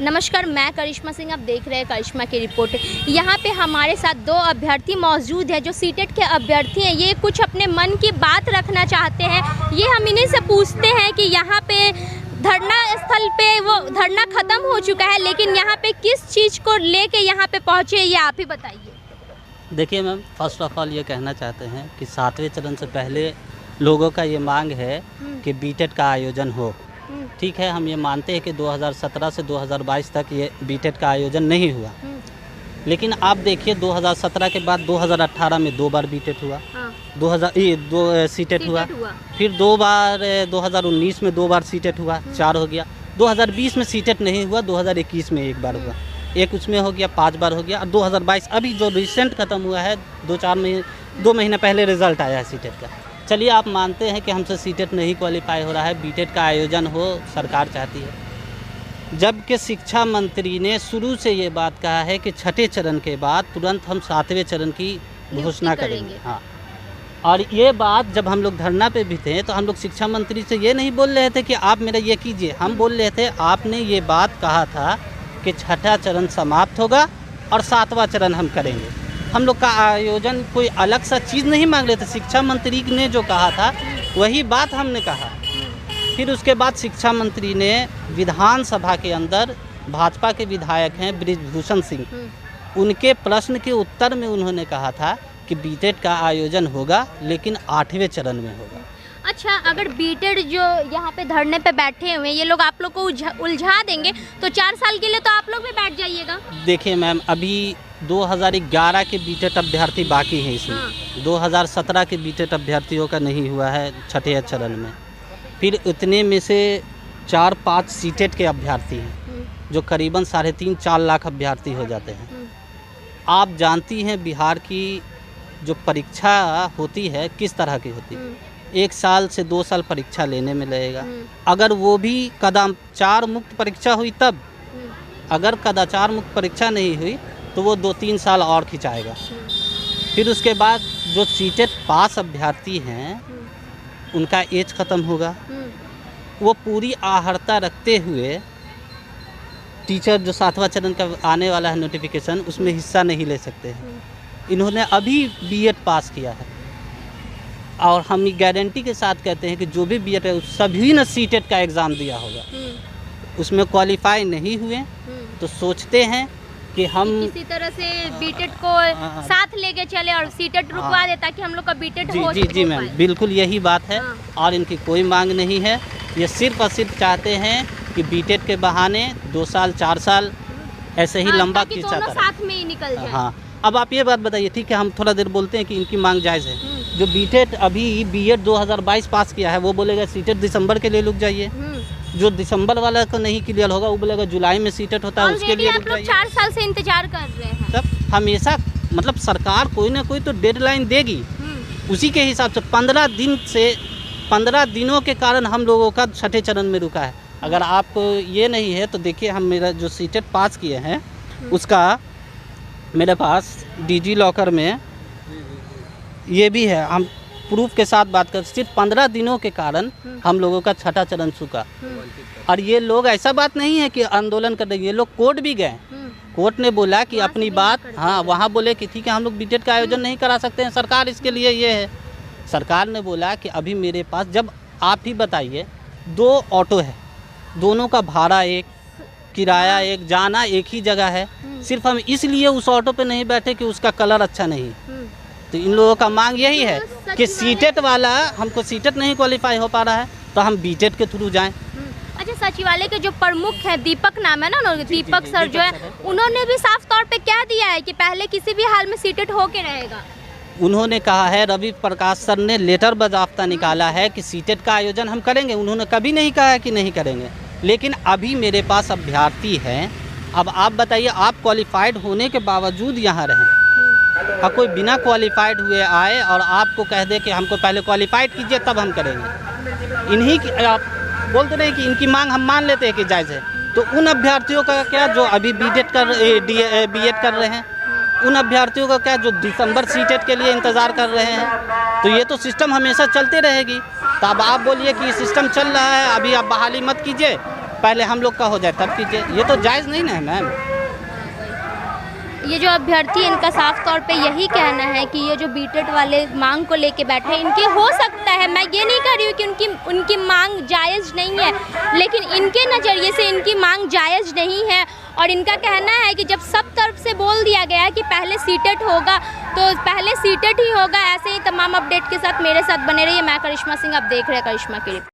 नमस्कार, मैं करिश्मा सिंह, आप देख रहे हैं करिश्मा की रिपोर्ट। यहाँ पे हमारे साथ दो अभ्यर्थी मौजूद हैं जो सीटेट के अभ्यर्थी हैं। ये कुछ अपने मन की बात रखना चाहते हैं। ये हम इन्हीं से पूछते हैं कि यहाँ पे धरना स्थल पे वो धरना ख़त्म हो चुका है, लेकिन यहाँ पे किस चीज़ को लेके यहाँ पे पहुँचे, ये आप ही बताइए। देखिए मैम, फर्स्ट ऑफ ऑल ये कहना चाहते हैं कि 7वें चरण से पहले लोगों का ये मांग है कि बीटेट का आयोजन हो। ठीक है, हम ये मानते हैं कि 2017 से 2022 तक ये बीटेट का आयोजन नहीं हुआ, लेकिन आप देखिए 2017 के बाद 2018 में 2 बार बीटेट हुआ, 2 सीटेट हुआ, फिर 2 बार 2019 में 2 बार सीटेट हुआ, 4 हो गया। 2020 में सीटेट नहीं हुआ, 2021 में 1 बार हुआ, एक उसमें हो गया, 5 बार हो गया। और 2022 अभी जो रिसेंट ख़त्म हुआ है, 2 महीने पहले रिज़ल्ट आया है सीटेट का। चलिए, आप मानते हैं कि हमसे सीटेट नहीं क्वालिफाई हो रहा है, बीटेट का आयोजन हो, सरकार चाहती है। जबकि शिक्षा मंत्री ने शुरू से ये बात कहा है कि 6ठे चरण के बाद तुरंत हम 7वें चरण की घोषणा करेंगे। हाँ, और ये बात जब हम लोग धरना पे भी थे तो हम लोग शिक्षा मंत्री से ये नहीं बोल रहे थे कि आप मेरा ये कीजिए, हम बोल रहे थे आपने ये बात कहा था कि 6ठा चरण समाप्त होगा और 7वां चरण हम करेंगे। हम लोग का आयोजन कोई अलग सा चीज़ नहीं मांग रहे थे, शिक्षा मंत्री ने जो कहा था वही बात हमने कहा। फिर उसके बाद शिक्षा मंत्री ने विधानसभा के अंदर भाजपा के विधायक हैं बृजभूषण सिंह, उनके प्रश्न के उत्तर में उन्होंने कहा था कि बीटेट का आयोजन होगा, लेकिन 8वें चरण में होगा। अच्छा, अगर बीटेड जो यहाँ पे धरने पे बैठे हुए ये लोग आप लोग को उलझा देंगे तो 4 साल के लिए तो आप लोग भी बैठ जाइएगा। देखिए मैम, अभी 2011 के बीटेट अभ्यर्थी बाकी हैं इसमें, 2017 के बीटेट अभ्यर्थियों का नहीं हुआ है 6ठे चरण में। फिर इतने में से 4-5 सीटेट के अभ्यर्थी हैं जो करीबन 3.5-4 लाख अभ्यर्थी हो जाते हैं। आप जानती हैं बिहार की जो परीक्षा होती है किस तरह की होती है। 1 साल से 2 साल परीक्षा लेने में लगेगा। अगर वो भी कदाचार मुक्त परीक्षा हुई तब, अगर कदाचार मुक्त परीक्षा नहीं हुई तो वो 2-3 साल और खिंचाएगा। फिर उसके बाद जो सीटेट पास अभ्यर्थी हैं उनका एज ख़त्म होगा, वो पूरी आहर्ता रखते हुए टीचर जो 7वां चरण का आने वाला है नोटिफिकेशन, उसमें हिस्सा नहीं ले सकते हैं। इन्होंने अभी बीएड पास किया है और हम गारंटी के साथ कहते हैं कि जो भी बीएड है सभी ने सीटेट का एग्ज़ाम दिया होगा, उसमें क्वालिफाई नहीं हुए तो सोचते हैं कि हम किसी तरह से बीटेट को साथ लेके चले और सीटेट रुकवा दे ताकि हम लोग का बीटेट हो। जी मैम, बिल्कुल यही बात है। और इनकी कोई मांग नहीं है, ये सिर्फ और सिर्फ चाहते हैं कि बीटेट के बहाने 2 साल 4 साल ऐसे ही लंबा खींचा दोनों साथ में ही निकल जाए। हाँ, अब आप ये बात बताइए, ठीक है, हम थोड़ा देर बोलते हैं कि इनकी मांग जायज़ है। जो बीटेट अभी बीएड 2022 पास किया है वो बोलेगा सीटेट दिसंबर के लिए रुक जाइए। जो दिसंबर वाला को नहीं क्लियर होगा वो बोलेगा जुलाई में सीटेट होता है, उसके लिए आप लोग 4 साल से इंतजार कर रहे हैं। तब हमेशा मतलब सरकार कोई ना कोई तो डेडलाइन देगी, उसी के हिसाब से 15 दिनों के कारण हम लोगों का 6ठे चरण में रुका है। अगर आपको ये नहीं है तो देखिए, हम मेरा जो सीटेट पास किए हैं उसका मेरे पास डिजी लॉकर में ये भी है, हम प्रूफ के साथ बात कर, सिर्फ 15 दिनों के कारण हम लोगों का 6ठा चरण चुका। और ये लोग ऐसा बात नहीं है कि आंदोलन कर रहे हैं, ये लोग कोर्ट भी गए, कोर्ट ने बोला कि अपनी बात, हाँ वहाँ बोले कि ठीक है हम लोग बीटेट का आयोजन नहीं करा सकते हैं, सरकार इसके लिए ये है। सरकार ने बोला कि अभी मेरे पास, जब आप ही बताइए 2 ऑटो है, दोनों का भाड़ा एक, किराया एक, जाना एक ही जगह है, सिर्फ हम इसलिए उस ऑटो पे नहीं बैठे कि उसका कलर अच्छा नहीं। तो इन लोगों का मांग यही है कि सीटेट वाला, हमको सीटेट नहीं क्वालिफाई हो पा रहा है तो हम बीटेट के थ्रू जाएं। अच्छा, सचिवालय के जो प्रमुख है दीपक नाम है ना, दीपक सर जो है, उन्होंने भी साफ तौर पे क्या दिया है कि पहले किसी भी हाल में सीटेट होके रहेगा। उन्होंने कहा है, रवि प्रकाश सर ने लेटर बजाफ्ता निकाला है कि सीटेट का आयोजन हम करेंगे। उन्होंने कभी नहीं कहा है कि नहीं करेंगे, लेकिन अभी मेरे पास अभ्यर्थी हैं। अब आप बताइए, आप क्वालिफाइड होने के बावजूद यहाँ रहें, और कोई बिना क्वालिफाइड हुए आए और आपको कह दे कि हमको पहले क्वालिफाइड कीजिए तब हम करेंगे। इन्हीं की आप बोलते रहे कि इनकी मांग हम मान लेते हैं कि जायज़ है, तो उन अभ्यर्थियों का क्या जो अभी बीटेट बीएड कर रहे हैं, उन अभ्यर्थियों का क्या जो दिसंबर सीटेट के लिए इंतज़ार कर रहे हैं। तो ये तो सिस्टम हमेशा चलते रहेगी। तो अब आप बोलिए कि सिस्टम चल रहा है, अभी आप बहाली मत कीजिए, पहले हम लोग का हो जाए तब कीजिए, ये तो जायज़ नहीं ना है मैम। ये जो अभ्यर्थी इनका साफ तौर पे यही कहना है कि ये जो बीटेड वाले मांग को लेके बैठे हैं, इनके हो सकता है, मैं ये नहीं कह रही हूँ कि उनकी मांग जायज़ नहीं है, लेकिन इनके नज़रिए से इनकी मांग जायज़ नहीं है। और इनका कहना है कि जब सब तरफ से बोल दिया गया है कि पहले सीटेट होगा तो पहले सीटेट ही होगा। ऐसे ही तमाम अपडेट के साथ मेरे साथ बने रहिए। मैं करिश्मा सिंह, आप देख रहे हैं करिश्मा की रिपोर्ट।